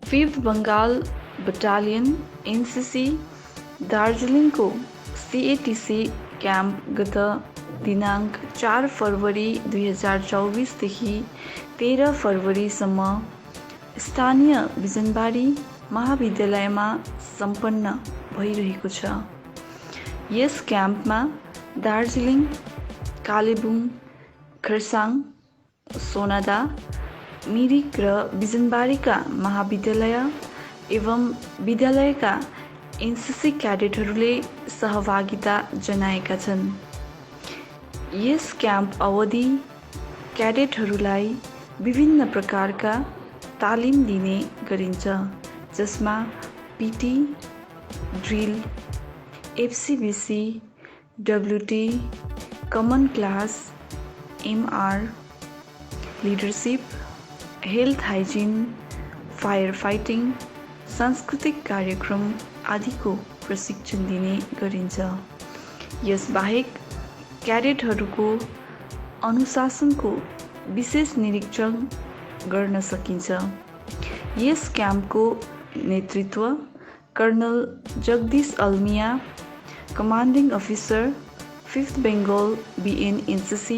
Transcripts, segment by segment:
5th Bengal battalion NCC दार्जिलिङको CATC camp गत दिनाङ्क 4 फरवरी 2024 देखि 13 फरवरीसम्म स्थानीय बिजनबारी महाविद्यालयमा सम्पन्न भइरहेको छ। यस क्याम्पमा दार्जिलिङ, कालेबुङ, खरसाङ, सोनादा, मिरिक र बिजनबारीका महाविद्यालय एवं विद्यालयका एनसीसी क्याडेटहरूले सहभागिता जनाएका छन्। यस क्याम्प अवधि क्याडेटहरूलाई विभिन्न प्रकारका तालिम दिने गरिन्छ, जसमा PT, drill, FCBC, WT, common class, MR, leadership, health hygiene, fire fighting, सांस्कृतिक कार्यक्रम आदिको प्रशिक्षण दिने गरिन्छ। यसबाहेक क्याडेटहरूको अनुशासनको विशेष निरीक्षण गर्न सकिन्छ। यस क्याम्पको नेतृत्व colonel Jagdish Almiya, commanding officer 5th Bengal BN NCC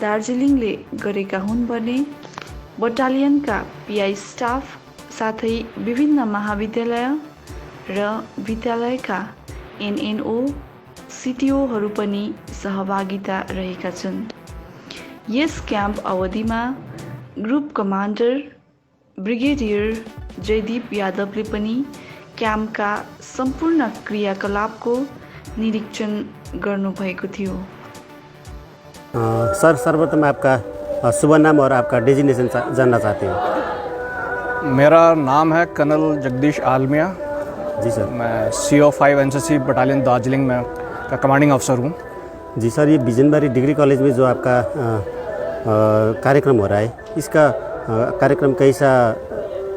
दार्जिलिङले गरेका हुन् भने बटालियनका PI स्टाफ साथै विभिन्न महाविद्यालय र विद्यालयका NNO, CTOहरू पनि सहभागिता रहेका छन्। यस क्याम्प अवधिमा ग्रुप कमान्डर ब्रिगेडियर जयदीप यादवले पनि क्याम्पका सम्पूर्ण क्रियाकलापको निरीक्षण गर्नुभएको थियो। सर, सर्वप्रथम आपका शुभ नाम और आपका डेजिग्नेशन जानना चाहते हैं। मेरा नाम है कर्नल जगदीश आलमिया। जी सर। मैं CO5 NCC बटालियन दार्जिलिंग में का कमांडिंग अफसर हूँ। जी सर, ये बिजनबारी डिग्री कॉलेज में जो आपका कार्यक्रम हो रहा है, इसका कार्यक्रम कैसा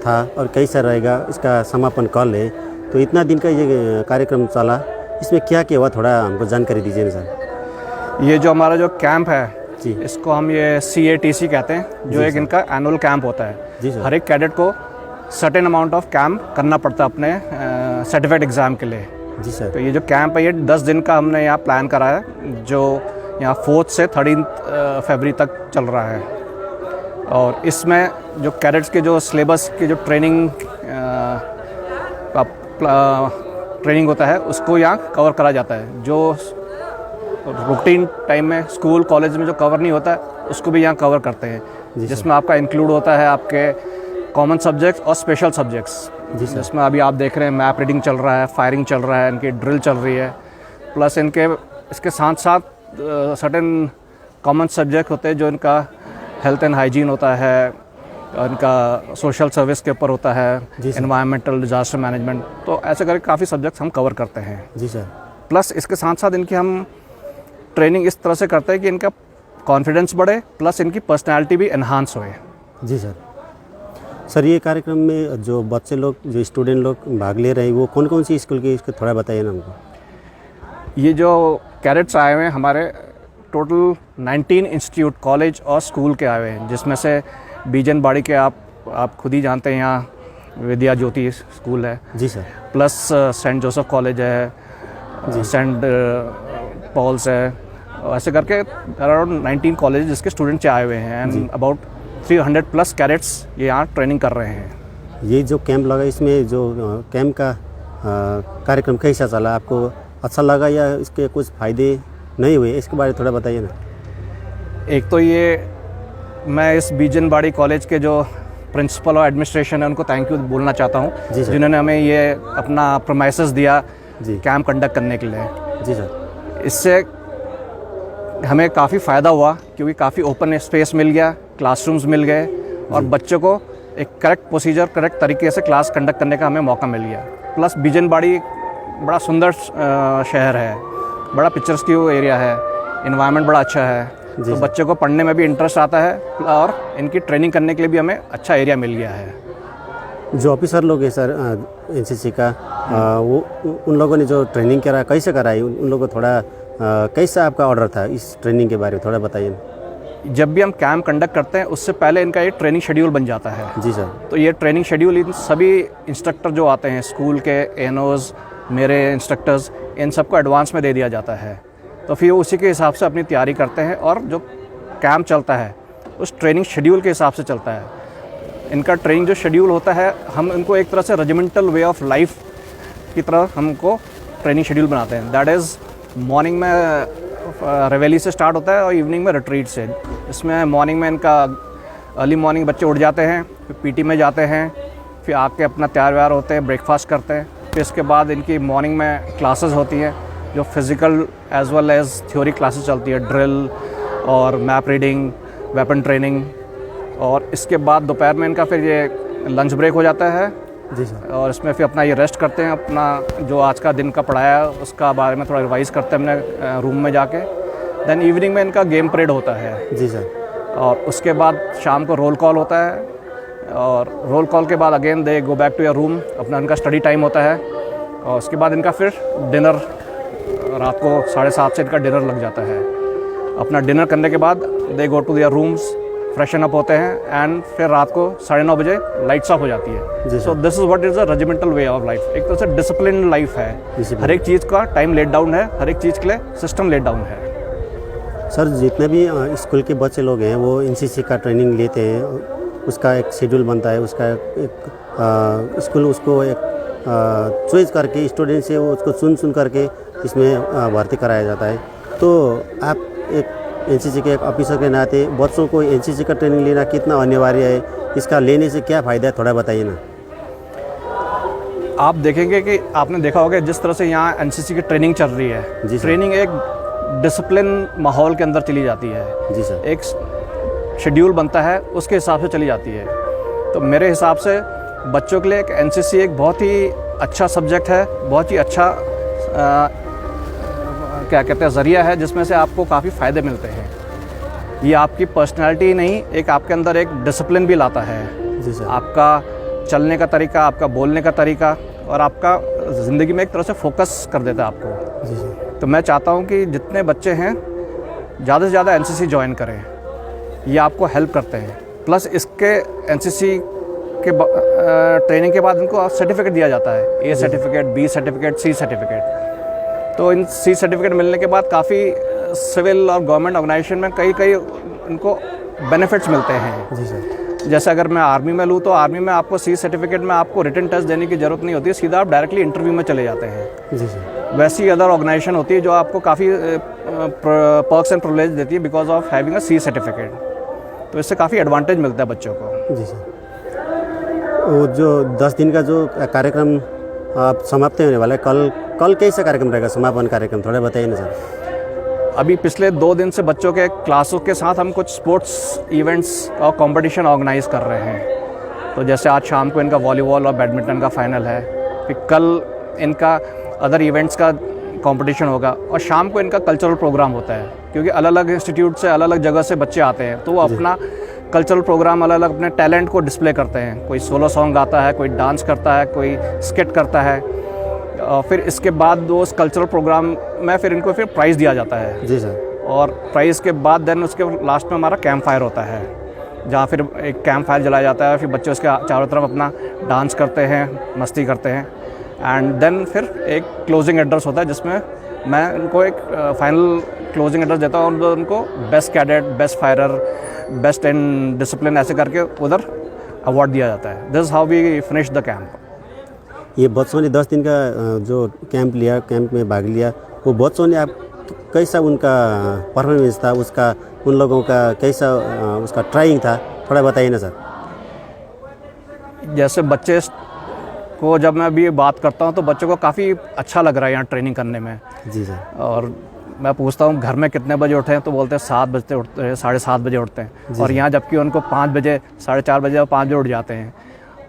था और कैसा रहेगा, इसका समापन कल है, तो इतना दिन का ये कार्यक्रम चला, इसमें क्या क्या हुआ, थोड़ा हमको जानकारी दीजिए ना सर। ये जो हमारा जो कैंप है जी, इसको हम ये CATC कहते हैं, जो एक इनका एनुअल कैंप होता है। जी सर। हर एक कैडेट को सर्टेन अमाउंट ऑफ कैंप करना पड़ता है अपने सर्टिफिकेट एग्ज़ाम के लिए। जी सर। तो ये जो कैंप है ये 10 दिन का हमने यहाँ प्लान करा है, जो यहाँ 4th से 13 फरवरी तक चल रहा है। और इसमें जो कैडेट्स के जो सिलेबस की जो ट्रेनिंग होता है उसको यहाँ कवर करा जाता है। जो रूटीन टाइम में स्कूल कॉलेज में जो कवर नहीं होता है उसको भी यहाँ कवर करते हैं, जिसमें आपका इंक्लूड होता है आपके कॉमन सब्जेक्ट्स और स्पेशल सब्जेक्ट्स। जिसमें अभी आप देख रहे हैं मैप रीडिंग चल रहा है, फायरिंग चल रहा है, इनकी ड्रिल चल रही है, प्लस इसके साथ साथ सर्टेन कॉमन सब्जेक्ट होते हैं जो इनका हेल्थ एंड हाइजीन होता है, इनका सोशल सर्विस के ऊपर होता है, एनवायरमेंटल डिज़ास्टर मैनेजमेंट। तो ऐसे करके काफ़ी सब्जेक्ट्स हम कवर करते हैं। जी सर। प्लस इसके साथ साथ इनकी हम ट्रेनिंग इस तरह से करते हैं कि इनका कॉन्फिडेंस बढ़े, प्लस इनकी पर्सनैलिटी भी एनहांस होए। जी सर। सर, ये कार्यक्रम में जो बच्चे लोग, जो स्टूडेंट लोग भाग ले रहे हैं, वो कौन कौन सी स्कूल के, इसको थोड़ा बताइए ना हमको। ये जो कैडेट्स आए हुए हैं हमारे टोटल 19 इंस्टीट्यूट, कॉलेज और स्कूल के आए हुए हैं, जिसमें से बीजनबाड़ी के आप खुद ही जानते हैं, यहाँ विद्या ज्योति स्कूल है। जी sir. Plus saint Joseph college है, सेंट पॉल्स है, ऐसे करके अराउंड 19 कॉलेज जिसके स्टूडेंट्स आए हुए हैं एंड अबाउट 300 प्लस कैडेट्स ये यहाँ ट्रेनिंग कर रहे हैं। ये जो कैंप लगा, इसमें जो कैंप का कार्यक्रम कैसा चला, आपको अच्छा लगा या इसके कुछ फ़ायदे नहीं हुए, इसके बारे में थोड़ा बताइए ना। एक तो ये मैं इस बीजनबाड़ी कॉलेज के जो प्रिंसिपल और एडमिनिस्ट्रेशन है उनको थैंक यू बोलना चाहता हूँ, जिन्होंने हमें ये अपना प्रोमाइसेस दिया कैंप कंडक्ट करने के लिए। जी सर। इससे हमें काफ़ी फ़ायदा हुआ, क्योंकि काफ़ी ओपन स्पेस मिल गया, क्लासरूम्स मिल गए और बच्चों को एक करेक्ट प्रोसीजर, करेक्ट तरीके से क्लास कंडक्ट करने का हमें मौका मिल गया। प्लस बीजनबाड़ी बड़ा सुंदर शहर है, बड़ा पिक्चर्स एरिया है, इन्वायरमेंट बड़ा अच्छा है, तो बच्चों को पढ़ने में भी इंटरेस्ट आता है और इनकी ट्रेनिंग करने के लिए भी हमें अच्छा एरिया मिल गया है। जो ऑफिसर लोग हैं सर एनसीसी का, वो उन लोगों ने जो ट्रेनिंग कैसे कराई, उन लोगों को थोड़ा कैसा आपका ऑर्डर था, इस ट्रेनिंग के बारे में थोड़ा बताइए। जब भी हम कैंप कंडक्ट करते हैं उससे पहले इनका एक ट्रेनिंग शेड्यूल बन जाता है। जी सर। तो ये ट्रेनिंग शेड्यूल इन सभी इंस्ट्रक्टर जो आते हैं स्कूल के, एनओज, मेरे इंस्ट्रक्टर्स, इन सबको एडवांस में दे दिया जाता है। तो फिर वो उसी के हिसाब से अपनी तैयारी करते हैं और जो कैंप चलता है उस ट्रेनिंग शेड्यूल के हिसाब से चलता है। इनका ट्रेनिंग जो शेड्यूल होता है, हम इनको एक तरह से रेजिमेंटल वे ऑफ लाइफ की तरह हमको ट्रेनिंग शेड्यूल बनाते हैं। दैट इज़ मॉर्निंग में रेवेली से स्टार्ट होता है और इवनिंग में रिट्रीट से। इसमें मॉर्निंग में इनका अर्ली मॉर्निंग बच्चे उठ जाते हैं, फिर पीटी में जाते हैं, फिर आके अपना तैयार व्यार होते हैं, ब्रेकफास्ट करते हैं। फिर इसके बाद इनकी मॉर्निंग में क्लासेस होती हैं जो physical as well as theory classes चलती है, ड्रिल और मैप रीडिंग, वेपन ट्रेनिंग। और इसके बाद दोपहर में इनका फिर ये लंच ब्रेक हो जाता है। जी सर। और इसमें फिर अपना ये रेस्ट करते हैं, अपना जो आज का दिन का पढ़ाया है उसका बारे में थोड़ा रिवाइज करते हैं अपने रूम में जाके। देन इवनिंग में इनका गेम परेड होता है। जी सर। और उसके बाद शाम को रोल कॉल होता है और रोल कॉल के बाद again they go back to your room, अपना इनका स्टडी टाइम होता है। और उसके बाद इनका फिर डिनर, रात को 7:30 से इनका डिनर लग जाता है। अपना डिनर करने के बाद they go to their rooms, freshen up होते हैं एंड फिर रात को 9:30 बजे लाइट्स ऑफ हो जाती है। So this is what is a regimental way of life. एक तरह से डिसिप्लिन लाइफ है। हर एक चीज़ का टाइम लेट डाउन है, हर एक चीज़ के लिए सिस्टम लेट डाउन है। सर, जितने भी स्कूल के बच्चे लोग हैं वो एनसीसी का ट्रेनिंग लेते हैं, उसका एक शेड्यूल बनता है, उसका एक स्कूल उसको एक चॉइस करके स्टूडेंट से वो उसको सुन करके इसमें भर्ती कराया जाता है। तो आप एक एनसीसी के एक ऑफिसर के नाते बच्चों को एनसीसी का ट्रेनिंग लेना कितना अनिवार्य है, इसका लेने से क्या फ़ायदा है, थोड़ा बताइए ना। आप देखेंगे कि आपने देखा होगा जिस तरह से यहाँ एनसीसी की ट्रेनिंग चल रही है, ट्रेनिंग एक डिसिप्लिन माहौल के अंदर चली जाती है। जी सर। एक शेड्यूल बनता है, उसके हिसाब से चली जाती है। तो मेरे हिसाब से बच्चों के लिए एक एनसीसी एक बहुत ही अच्छा सब्जेक्ट है, बहुत ही अच्छा क्या कहते हैं ज़रिया है जिसमें से आपको काफ़ी फ़ायदे मिलते हैं। ये आपकी पर्सनालिटी ही नहीं, एक आपके अंदर एक डिसिप्लिन भी लाता है। जी सर। आपका चलने का तरीका, आपका बोलने का तरीका और आपका ज़िंदगी में एक तरह से फोकस कर देता है आपको। जी सर। तो मैं चाहता हूँ कि जितने बच्चे हैं ज़्यादा से ज़्यादा एनसीसी ज्वाइन करें, ये आपको हेल्प करते हैं। प्लस इसके एनसीसी के ट्रेनिंग के बाद इनको सर्टिफिकेट दिया जाता है, A certificate, B certificate, C certificate. तो इन सी सर्टिफिकेट मिलने के बाद काफ़ी सिविल और गवर्नमेंट ऑर्गेनाइजेशन में कई उनको बेनिफिट्स मिलते हैं। जी सर। जैसे अगर मैं आर्मी में लूँ तो आर्मी में आपको सी सर्टिफिकेट में आपको रिटन टेस्ट देने की ज़रूरत नहीं होती है, सीधा आप डायरेक्टली इंटरव्यू में चले जाते हैं। जी सर। वैसी अदर ऑर्गेनाइजेशन होती है जो आपको काफ़ी पर्क्स एंड प्रिविलेज देती है because of having a C certificate. तो इससे काफ़ी एडवांटेज मिलता है बच्चों को। जी सर। वो जो 10 दिन का जो कार्यक्रम आप समाप्त होने वाला है, कल कैसा कार्यक्रम रहेगा, समापन कार्यक्रम थोड़ा बताइए ना सर। अभी पिछले 2 दिन से बच्चों के क्लासों के साथ हम कुछ स्पोर्ट्स इवेंट्स और कंपटीशन ऑर्गेनाइज कर रहे हैं। तो जैसे आज शाम को इनका वॉलीबॉल और बैडमिंटन का फाइनल है, फिर कल इनका अदर इवेंट्स का कंपटीशन होगा और शाम को इनका कल्चरल प्रोग्राम होता है। क्योंकि अलग अलग इंस्टीट्यूट से, अलग अलग जगह से बच्चे आते हैं, तो वो अपना कल्चरल प्रोग्राम अलग अलग अपने टैलेंट को डिस्प्ले करते हैं। कोई सोलो सॉन्ग गाता है, कोई डांस करता है, कोई स्किट करता है। और फिर इसके बाद वो उस कल्चरल प्रोग्राम में फिर इनको फिर प्राइज़ दिया जाता है। जी सर। और प्राइज़ के बाद देन उसके लास्ट में हमारा कैंप फायर होता है, जहाँ फिर एक कैंप फायर जलाया जाता है। फिर बच्चे उसके चारों तरफ अपना डांस करते हैं, मस्ती करते हैं। एंड देन फिर एक क्लोजिंग एड्रेस होता है जिसमें मैं उनको एक फाइनल क्लोजिंग एड्रेस देता हूँ और उनको best cadet, best firer, best in discipline ऐसे करके उधर अवार्ड दिया जाता है। This how we finish the camp. ये बच्चों ने 10 दिन का जो कैंप लिया, कैंप में भाग लिया, वो बच्चों ने आप कैसा उनका परफॉर्मेंस था, उसका उन लोगों का कैसा उसका ट्राइंग था, थोड़ा बताइए ना सर। जैसे बच्चे को जब मैं अभी बात करता हूँ तो बच्चों को काफ़ी अच्छा लग रहा है यहाँ ट्रेनिंग करने में। जी सर। और मैं पूछता हूँ घर में कितने बजे उठे हैं तो बोलते हैं 7 बजे उठते हैं, 7:30 बजे उठते हैं। और यहाँ जबकि उनको 5 बजे, 4:30 बजे और 5 बजे उठ जाते हैं।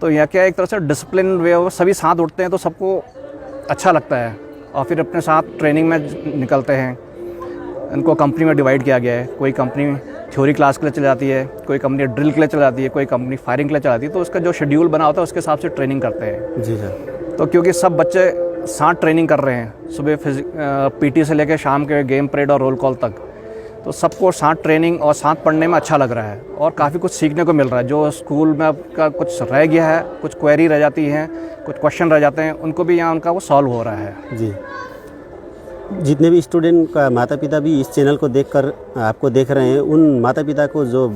तो यहाँ क्या एक तरह से डिसिप्लिन वे, सभी साथ उठते हैं तो सबको अच्छा लगता है। और फिर अपने साथ ट्रेनिंग में निकलते हैं। इनको कंपनी में डिवाइड किया गया है। कोई कंपनी थ्योरी क्लास के लिए चली जाती है, कोई कंपनी ड्रिल के लिए चली जाती है, कोई कंपनी फायरिंग के लिए चली जाती है। तो उसका जो शेड्यूल बना होता है उसके हिसाब से ट्रेनिंग करते हैं। जी सर। तो क्योंकि सब बच्चे साथ ट्रेनिंग कर रहे हैं, सुबह पीटी से लेकर शाम के गेम परेड और रोल कॉल तक, तो सबको साथ ट्रेनिंग और साथ पढ़ने में अच्छा लग रहा है और काफ़ी कुछ सीखने को मिल रहा है। जो स्कूल में आपका कुछ रह गया है, कुछ क्वेरी रह जाती हैं, कुछ क्वेश्चन रह जाते हैं, उनको भी यहाँ उनका वो सॉल्व हो रहा है। जी, जितने भी स्टूडेंट का माता पिता भी इस चैनल को देखकर आपको देख रहे हैं, उन माता पिता को जो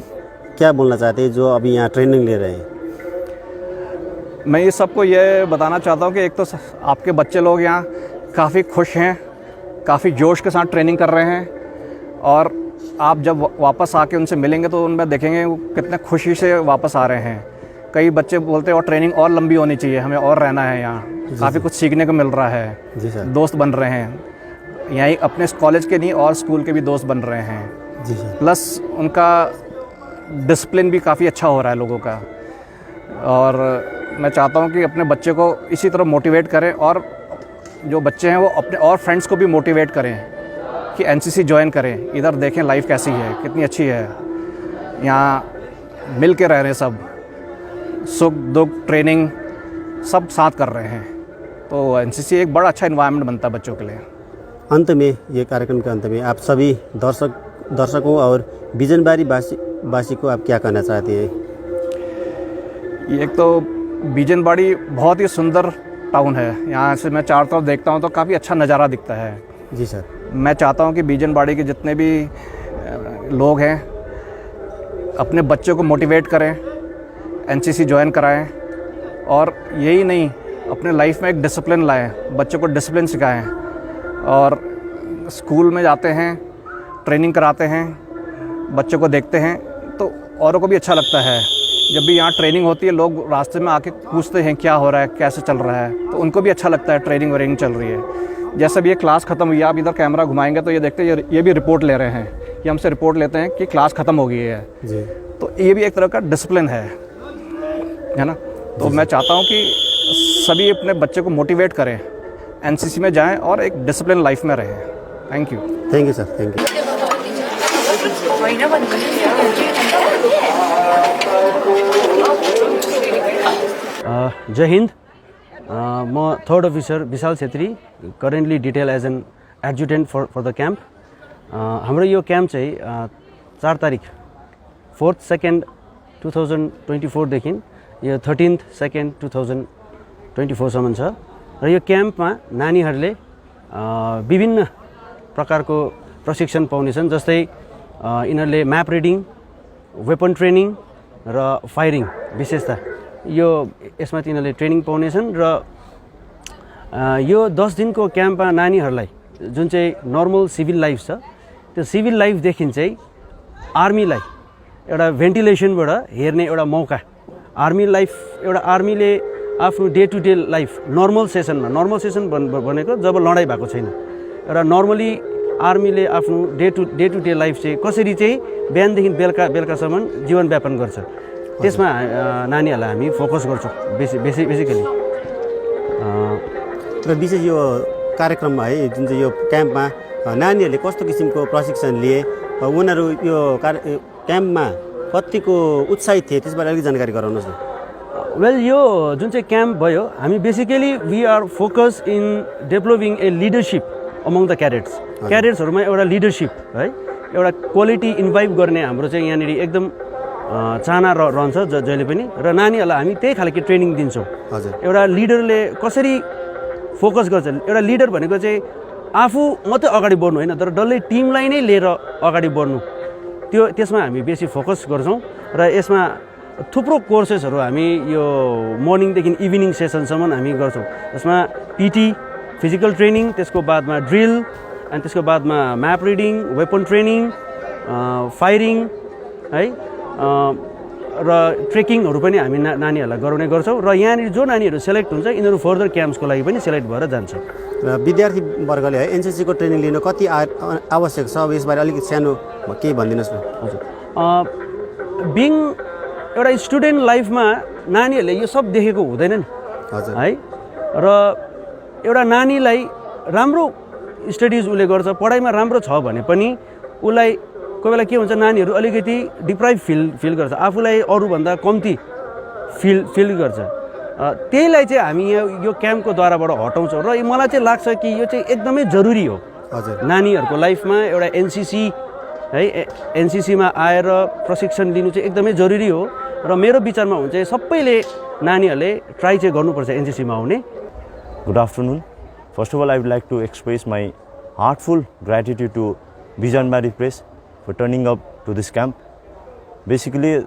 क्या बोलना चाहते हैं जो अभी यहाँ ट्रेनिंग ले रहे हैं? मैं ये सबको ये बताना चाहता हूँ कि एक तो आपके बच्चे लोग यहाँ काफ़ी खुश हैं, काफ़ी जोश के साथ ट्रेनिंग कर रहे हैं और आप जब वापस आके उनसे मिलेंगे तो उनमें देखेंगे वो कितने खुशी से वापस आ रहे हैं। कई बच्चे बोलते हैं और ट्रेनिंग और लंबी होनी चाहिए, हमें और रहना है यहाँ, काफ़ी कुछ सीखने को मिल रहा है। जी सर। दोस्त बन रहे हैं यहीं, अपने कॉलेज के नहीं और स्कूल के भी दोस्त बन रहे हैं। जी सर। प्लस उनका डिसिप्लिन भी काफ़ी अच्छा हो रहा है लोगों का। और मैं चाहता हूँ कि अपने बच्चे को इसी तरह मोटिवेट करें और जो बच्चे हैं वो अपने और फ्रेंड्स को भी मोटिवेट करें कि एनसीसी ज्वाइन करें, इधर देखें लाइफ कैसी है, कितनी अच्छी है, यहाँ मिल के रह रहे हैं सब, सुख दुख ट्रेनिंग सब साथ कर रहे हैं। तो एनसीसी एक बड़ा अच्छा इन्वायरमेंट बनता है बच्चों के लिए। अंत में, ये कार्यक्रम के अंत में आप सभी दर्शकों और बिजनबारी वासी को आप क्या कहना चाहते हैं? एक तो बिजनबाड़ी बहुत ही सुंदर टाउन है, यहाँ से मैं चारों तरफ देखता हूँ तो काफ़ी अच्छा नज़ारा दिखता है। जी सर। मैं चाहता हूँ कि बिजनबाड़ी के जितने भी लोग हैं अपने बच्चों को मोटिवेट करें, एनसीसी ज्वाइन कराएं और यही नहीं अपने लाइफ में एक डिसिप्लिन लाएं, बच्चों को डिसिप्लिन सिखाएं। और स्कूल में जाते हैं, ट्रेनिंग कराते हैं, बच्चों को देखते हैं तो औरों को भी अच्छा लगता है। जब भी यहाँ ट्रेनिंग होती है लोग रास्ते में आके पूछते हैं क्या हो रहा है, कैसे चल रहा है, तो उनको भी अच्छा लगता है ट्रेनिंग वरेनिंग चल रही है। जैसे भी ये क्लास ख़त्म हुई, आप इधर कैमरा घुमाएंगे तो ये देखते हैं ये भी रिपोर्ट ले रहे हैं, ये हमसे रिपोर्ट लेते हैं कि क्लास ख़त्म हो गई है जी। तो ये भी एक तरह का डिसिप्लिन है ना। तो मैं चाहता हूँ कि सभी अपने बच्चे को मोटिवेट करें, एनसीसी में जाएं और एक डिसिप्लिन लाइफ में रहें। Thank you sir, thank you. जय हिंद। म third officer Vishal Chhetri, currently detail as an adjutant for the camp. हाम्रो यो क्याम्प चाहिँ 4 तारिक 4th 2nd 2024 देखि यो 13th 2nd 2024 सम्म छ र यो क्याम्पमा नानीहरूले विभिन्न प्रकारको प्रशिक्षण पाउनेछन्। जस्तै यिनीहरूले म्याप रिडिङ, वेपन ट्रेनिङ र फायरिङ विशेषता यो यसमा तिनीहरूले ट्रेनिङ पाउनेछन्। र यो 10 दिनको क्याम्पमा नानीहरूलाई जुन चाहिँ नर्मल सिभिल लाइफ छ त्यो सिभिल लाइफदेखि चाहिँ आर्मीलाई एउटा भेन्टिलेसनबाट हेर्ने एउटा मौका। आर्मी लाइफ एउटा आर्मीले आफ्नो day to day life normal सेसनमा, नर्मल सेसन भनेको जब लडाइँ भएको छैन, एउटा नर्मली आर्मीले आफ्नो डे टु डे लाइफ चाहिँ कसरी चाहिँ बिहानदेखि बेलुकासम्म जीवनयापन गर्छ त्यसमा नानीहरूलाई हामी फोकस गर्छौँ बेसिकली। र विशेष यो कार्यक्रममा है जुन चाहिँ यो क्याम्पमा नानीहरूले कस्तो किसिमको प्रशिक्षण लिए, उनीहरू यो क्याम्पमा कतिको उत्साहित थिए त्यसबारे अलिक जानकारी गराउनुहोस् न। वेल, यो जुन चाहिँ क्याम्प भयो, हामी basically we are focus in developing a leadership among the क्याडेट्सहरूमा एउटा लिडरसिप है, एउटा क्वालिटी इन्भाइभ गर्ने हाम्रो चाहिँ यहाँनिर एकदम चाहना रहन्छ जहिले पनि। र नानीहरूलाई हामी त्यही खालको ट्रेनिङ दिन्छौँ। हजुर। एउटा लिडरले कसरी फोकस गर्छ, एउटा लिडर भनेको चाहिँ आफू मात्रै अगाडि बढ्नु होइन, तर डल्लै टिमलाई नै लिएर अगाडि बढ्नु, त्यसमा हामी बेसी फोकस गर्छौँ। र यसमा थुप्रो कोर्सेसहरू हामी यो मर्निङदेखि इभिनिङ सेसनसम्म हामी गर्छौँ। यसमा पिटी, फिजिकल ट्रेनिङ, त्यसको बादमा ड्रिल, अनि त्यसको बादमा map reading, weapon training, firing है, र ट्रेकिङहरू पनि हामी नानीहरूलाई गराउने गर्छौँ। र यहाँनिर जो नानीहरू सेलेक्ट हुन्छ यिनीहरू फर्दर क्याम्प्सको लागि पनि सेलेक्ट भएर जान्छ। र विद्यार्थी वर्गले है एनसीसीको ट्रेनिङ लिन कति आवश्यक छ, अब यसबारे अलिकति सानो केही भनिदिनुहोस् न। हजुर, बिङ एउटा स्टुडेन्ट लाइफमा नानीहरूले यो सब देखेको हुँदैन नि। हजुर है, र एउटा नानीलाई राम्रो स्टडिज उसले गर्छ, पढाइमा राम्रो छ भने पनि उसलाई कोही बेला के हुन्छ, नानीहरू अलिकति डिप्राइभ फिल गर्छ, आफूलाई अरूभन्दा कम्ती फिल गर्छ। त्यहीलाई चाहिँ हामी यो क्याम्पको द्वाराबाट हटाउँछौँ। र मलाई चाहिँ लाग्छ कि यो चाहिँ एकदमै जरुरी हो। हजुर। नानीहरूको लाइफमा एउटा एनसीसी है एनसीसीमा आएर प्रशिक्षण लिनु चाहिँ एकदमै जरुरी हो र मेरो विचारमा हो चाहिँ सबैले नानीहरूले ट्राई चाहिँ गर्नुपर्छ एनसीसीमा आउने. Good afternoon. First of all, I would like to express my heartful gratitude to Bijanbari Press for turning up to this camp. Basically,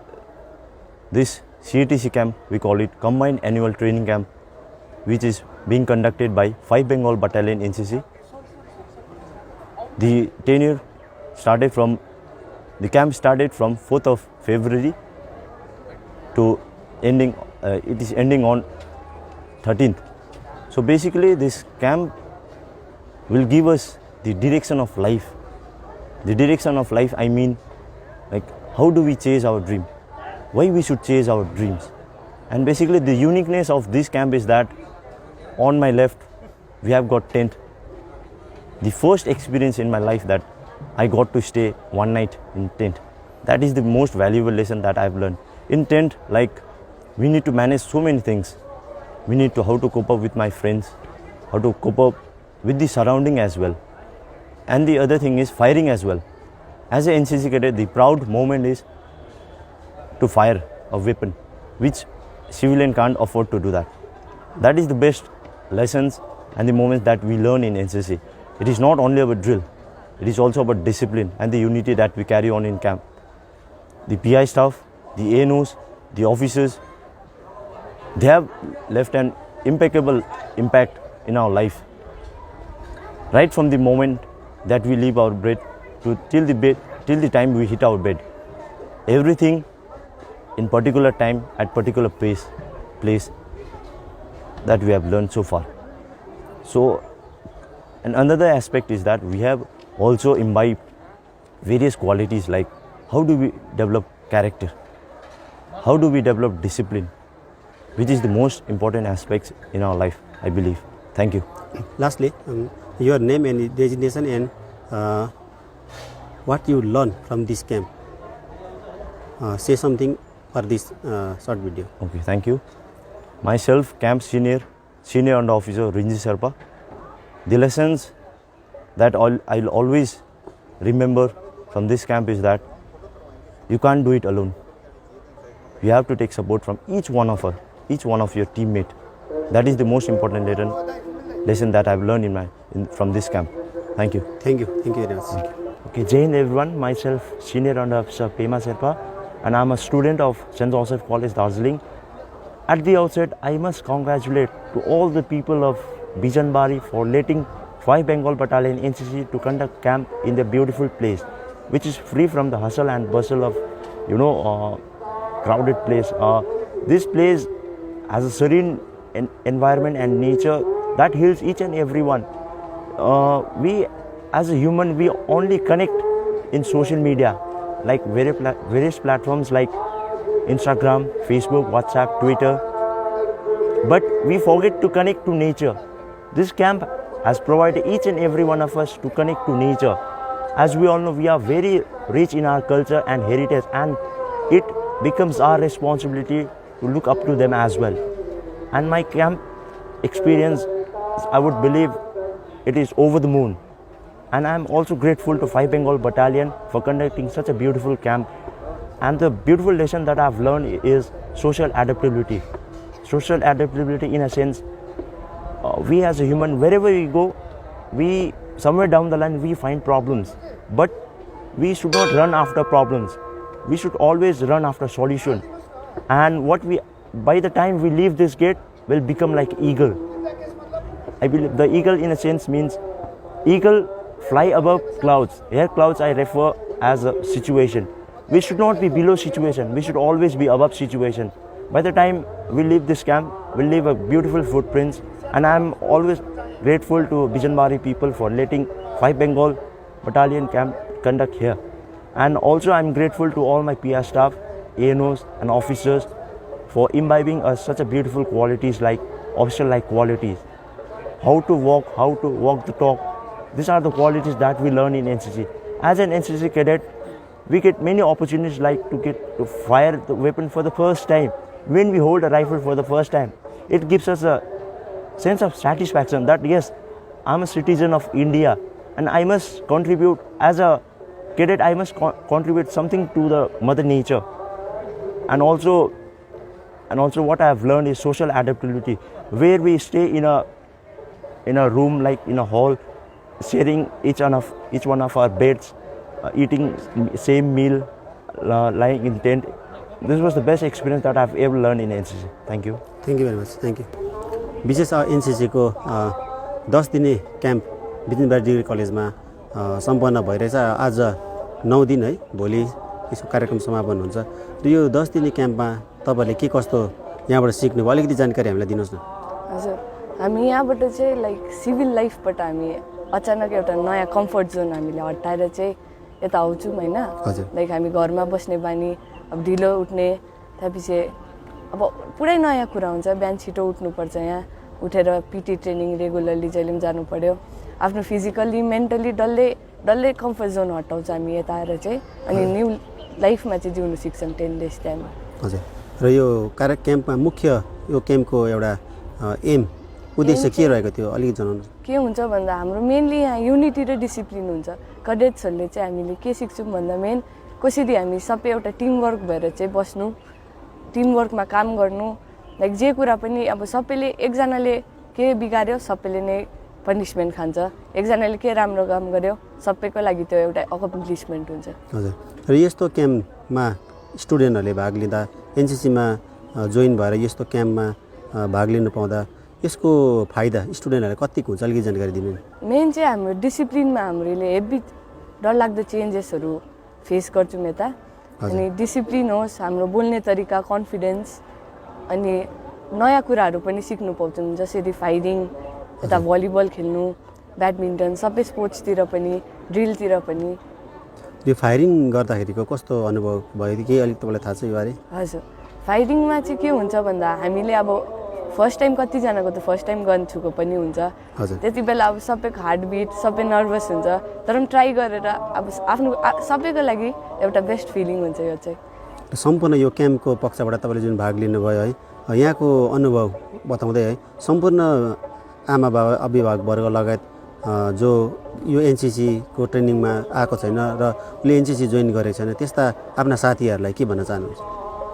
this CATC camp, we call it Combined Annual Training Camp, which is being conducted by 5 Bengal Battalion NCC. The tenure started from, the camp started from 4th of February to ending, it is ending on 13th. So basically this camp will give us the direction of life. The direction of life, I mean, like how do we chase our dream? Why we should chase our dreams? And basically the uniqueness of this camp is that on my left we have got tent. The first experience in my life that I got to stay one night in tent. That is the most valuable lesson that I've learned. In tent, like we need to manage so many things. We need to how to cope up with my friends, how to cope up with the surrounding as well. And the other thing is firing as well. As an NCC cadet, the proud moment is to fire a weapon, which civilian can't afford to do that. That is the best lessons and the moments that we learn in NCC. It is not only about drill, it is also about discipline and the unity that we carry on in camp. The PI staff, the ANOs, the officers, they have left an impeccable impact in our life. Right from the moment that we leave our bed to till the time we hit our bed. Everything in particular time at particular place that we have learned so far. So, and another aspect is that we have also imbibed various qualities like how do we develop character, how do we develop discipline, which is the most important aspects in our life, I believe. Thank you. Lastly, your name and designation and what you learned from this camp. Say something for this short video. Okay, thank you. Myself, Camp Senior Under Officer Rinji Sherpa. The lessons that I'll always remember from this camp is that you can't do it alone. You have to take support from each one of your teammates. That is the most important lesson that I've learned from this camp. Thank you. Thank you. Thank you very much. Okay, Jai Hind everyone. Myself, Senior Under Officer Pema Sherpa, and I'm a student of St. Joseph College, Darjeeling. At the outset, I must congratulate to all the people of Bijanbari for letting 5 Bengal Battalion NCC to conduct camp in the beautiful place, which is free from the hustle and bustle of, crowded place. This place has a serene environment and nature that heals each and every one. We as a human, we only connect in social media, like various platforms like Instagram, Facebook, WhatsApp, Twitter. But we forget to connect to nature. This camp has provided each and every one of us to connect to nature. As we all know, we are very rich in our culture and heritage, and it becomes our responsibility to look up to them as well. And my camp experience, I would believe, it is over the moon. And I am also grateful to 5 Bengal Battalion for conducting such a beautiful camp. And the beautiful lesson that I have learned is social adaptability. Social adaptability in a sense, we as a human, wherever we go, somewhere down the line we find problems. But we should not run after problems. We should always run after solution. And by the time we leave this gate, will become like eagle. I believe the eagle in a sense means eagle fly above clouds. Here clouds I refer as a situation. We should not be below situation. We should always be above situation. By the time we leave this camp, we'll leave a beautiful footprints. And I'm always grateful to Bijanbari people for letting 5 Bengal Battalion camp conduct here. And also I'm grateful to all my PR staff, ANOs and officers for imbibing us such a beautiful qualities like officer-like qualities. How to walk the talk. These are the qualities that we learn in NCC. As an NCC cadet, we get many opportunities like to fire the weapon for the first time. When we hold a rifle for the first time, it gives us a sense of satisfaction that yes, I'm a citizen of India and I must contribute as a cadet, I must contribute something to the mother nature. And also what I have learned is social adaptability, where we stay in a room, like in a hall, sharing each one of our beds, eating same meal, lying in tent. This was the best experience that I've ever learned in NCC. Thank you. Thank you very much, thank you. विशेष एनसिसीको 10 दिने camp Bijanbari degree कलेजमा सम्पन्न भइरहेछ। आज 9 दिन है, भोलि यसको कार्यक्रम समापन हुन्छ। र यो 10 दिने क्याम्पमा तपाईँले के कस्तो यहाँबाट सिक्नुभयो, अलिकति जानकारी हामीलाई दिनुहोस् न। हजुर, हामी यहाँबाट चाहिँ लाइक सिभिल लाइफबाट हामी अचानक एउटा नयाँ कम्फर्ट जोन हामीले हटाएर चाहिँ यता आउँछौँ होइन। लाइक हामी घरमा बस्ने बानी, अब ढिलो उठ्ने, त्यसपछि अब पुरै नयाँ कुरा हुन्छ। बिहान छिटो उठ्नुपर्छ, यहाँ उठेर पिटी ट्रेनिङ रेगुलरली जहिले पनि जानु पऱ्यो। आफ्नो फिजिकल्ली मेन्टली डल्लै कम्फर्ट जोन हटाउँछ हामी यता आएर चाहिँ, अनि न्यू लाइफमा चाहिँ जिउनु सिक्छौँ 10 डेज टाइममा। हजुर, र यो क्याम्पमा मुख्य यो क्याम्पको एउटा एम उद्देश्य के रहेको थियो, अलिकति जनाउनु। के हुन्छ भन्दा हाम्रो मेनली यहाँ युनिटी र डिसिप्लिन हुन्छ। कडेट्सहरूले चाहिँ हामीले के सिक्छौँ भन्दा मेन कसरी हामी सबै एउटा टिमवर्क भएर चाहिँ बस्नु, टिमवर्कमा काम गर्नु। लाइक जे कुरा पनि अब सबैले, एकजनाले के बिगाऱ्यो सबैले नै पनिसमेन्ट खान्छ, एकजनाले के राम्रो काम गर्यो सबैको लागि त्यो एउटा अकम्प्लिसमेन्ट हुन्छ। हजुर, र यस्तो क्याम्पमा स्टुडेन्टहरूले भाग लिँदा, एनसिसीमा जोइन भएर यस्तो क्याम्पमा भाग लिनु पाउँदा यसको फाइदा स्टुडेन्टहरूलाई कतिको हुन्छ, अलिकति जानकारी दिनु। मेन चाहिँ हाम्रो डिसिप्लिनमा हामीले हेभी डरलाग्दो चेन्जेसहरू फेस गर्छौँ यता। अनि डिसिप्लिन होस्, हाम्रो बोल्ने तरिका, कन्फिडेन्स, अनि नयाँ कुराहरू पनि सिक्नु पाउँछौँ। जसरी फायरिङ, यता भलिबल खेल्नु, ब्याडमिन्टन, सबै स्पोर्ट्सतिर पनि, ड्रिलतिर पनि। यो फायरिङ गर्दाखेरिको कस्तो अनुभव भयो, केही अलिक तपाईँलाई थाहा छ यो बारे? हजुर, फायरिङमा चाहिँ के हुन्छ भन्दा हामीले अब फर्स्ट टाइम, कतिजनाको त फर्स्ट टाइम गन छुको पनि हुन्छ। त्यति बेला अब सबैको हार्टबिट, सबै नर्भस हुन्छ, तर पनि ट्राई गरेर अब आफ्नो सबैको लागि एउटा बेस्ट फिलिङ हुन्छ यो चाहिँ। सम्पूर्ण यो क्याम्पको पक्षबाट तपाईँले जुन भाग लिनुभयो है, यहाँको अनुभव बताउँदै है, सम्पूर्ण आमा बाबा, अभिभावकवर्ग लगायत जो यो एनसिसीको ट्रेनिङमा आएको छैन र उसले एनसिसी जोइन गरेको छैन, त्यस्ता आफ्ना साथीहरूलाई के भन्न चाहनुहुन्छ?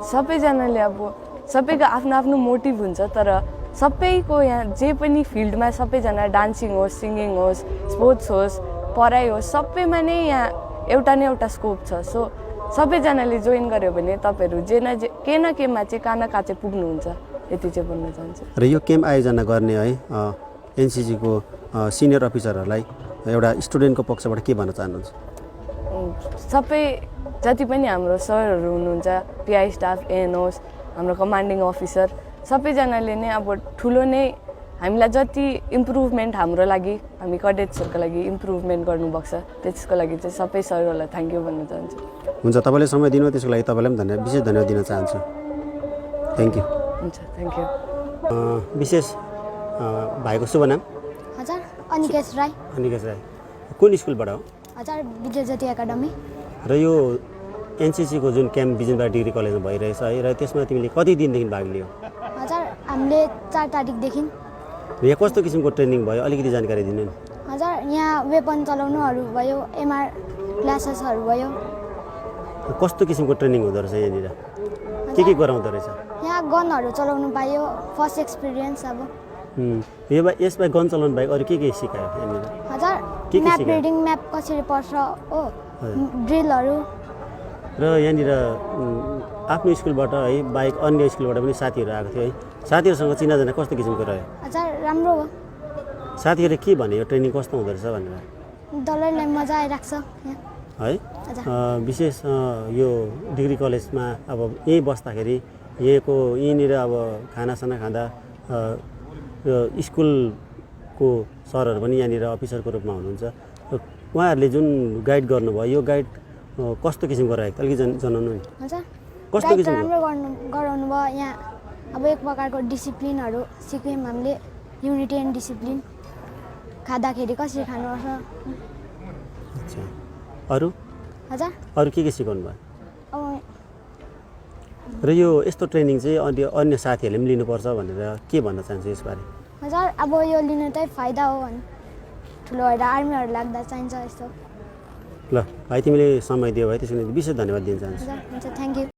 सबैजनाले अब सबैको आफ्नो आफ्नो मोटिभ हुन्छ, तर सबैको यहाँ जे पनि फिल्डमा सबैजना, डान्सिङ होस्, सिङ्गिङ होस्, स्पोर्ट्स होस्, पढाइ होस्, सबैमा नै यहाँ एउटा न एउटा स्कोप छ। सो सबैजनाले जोइन गर्यो भने तपाईँहरू के न केमा चाहिँ कहाँ न कहाँ चाहिँ पुग्नुहुन्छ, यति चाहिँ भन्न चाहन्छु। र यो क्याम्प आयोजना गर्ने है एनसिसीको सिनियर अफिसरहरूलाई एउटा स्टुडेन्टको पक्षबाट के भन्न चाहनुहुन्छ? सबै जति पनि हाम्रो सरहरू हुनुहुन्छ, पिआई स्टाफ, एएन होस्, हाम्रो कमान्डिङ अफिसर, सबैजनाले नै अब ठुलो नै हामीलाई जति इम्प्रुभमेन्ट हाम्रो लागि, हामी कडेट्सहरूको लागि इम्प्रुभमेन्ट गर्नुभएको छ, त्यसको लागि चाहिँ सबै सरहरूलाई थ्याङ्क यू भन्न चाहन्छु। हुन्छ, तपाईँले समय दिनु, त्यसको लागि तपाईँलाई पनि विशेष धन्यवाद दिन चाहन्छु। Thank you. हुन्छ, थ्याङ्क यू। विशेष भाइको शुभ नाम? हजुर, अनिकेश राई। अनिकेश राई, कुन स्कुलबाट हो? हजुर, विद्याज्योति एकाडेमी। र यो एनसिसीको जुन क्याम्प बिजनबारी डिग्री कलेजमा भइरहेछ है, र त्यसमा तिमीले कति दिनदेखि भाग लियो? हजुर, हामीले 4 तारिकदेखि। यहाँ कस्तो किसिमको ट्रेनिङ भयो, अलिकति जानकारी दिनु नि। हजुर, यहाँ वेपन चलाउनुहरू भयो, एमआर क्लासेसहरू भयो। कस्तो किसिमको ट्रेनिङ हुँदो रहेछ यहाँनिर, के गराउँदो रहेछ? यहाँ गनहरू चलाउनु पायो, फर्स्ट एक्सपिरियन्स अब। यसमा गन चलाउनु बाहेक अरू के सिकायो यहाँनिर? हजुर, म्याप रिडिङ, म्याप कसरी पर्छ हो, ड्रिलहरू। र यहाँनिर आफ्नो स्कुलबाट है बाहेक अन्य स्कुलबाट पनि साथीहरू आएको थियो है, साथीहरूसँग चिनाजाना कस्तो किसिमको रह्यो? हजुर, राम्रो हो। साथीहरूले के भन्यो, यो ट्रेनिङ कस्तो हुँदो रहेछ भनेर? डल्लैलाई मजा आइरहेको छ है। विशेष यो डिग्री कलेजमा अब यहीँ बस्दाखेरि यहीँनिर अब खानासाना खाँदा स्कुलको सरहरू पनि यहाँनिर अफिसरको रूपमा हुनुहुन्छ, उहाँहरूले जुन गाइड गर्नुभयो, यो गाइड कस्तो किसिमको रहेको, अलिकति जनाउनु नि। हजुर, कस्तो किसिमको राम्रो गराउनु भयो। यहाँ अब एक प्रकारको डिसिप्लिनहरू सिक्यौँ हामीले, युनिटी एन्ड डिसिप्लिन, खाँदाखेरि कसरी खानुपर्छ। अच्छा, अरू? हजुर, अरू के सिकाउनु भयो? अब र यो यस्तो ट्रेनिङ चाहिँ अन्य साथीहरूले पनि लिनुपर्छ भनेर के भन्न चाहन्छु यसबारे? हजुर, अब यो लिनु चाहिँ फाइदा हो भने ठुलो भएर आर्मीहरू लाग्दा चाहिन्छ यस्तो। ल भाइ तिमीले समय दियो भाइ त्यसको निम्ति विशेष धन्यवाद दिन चाहन्छु हुन्छ थ्याङ्क यू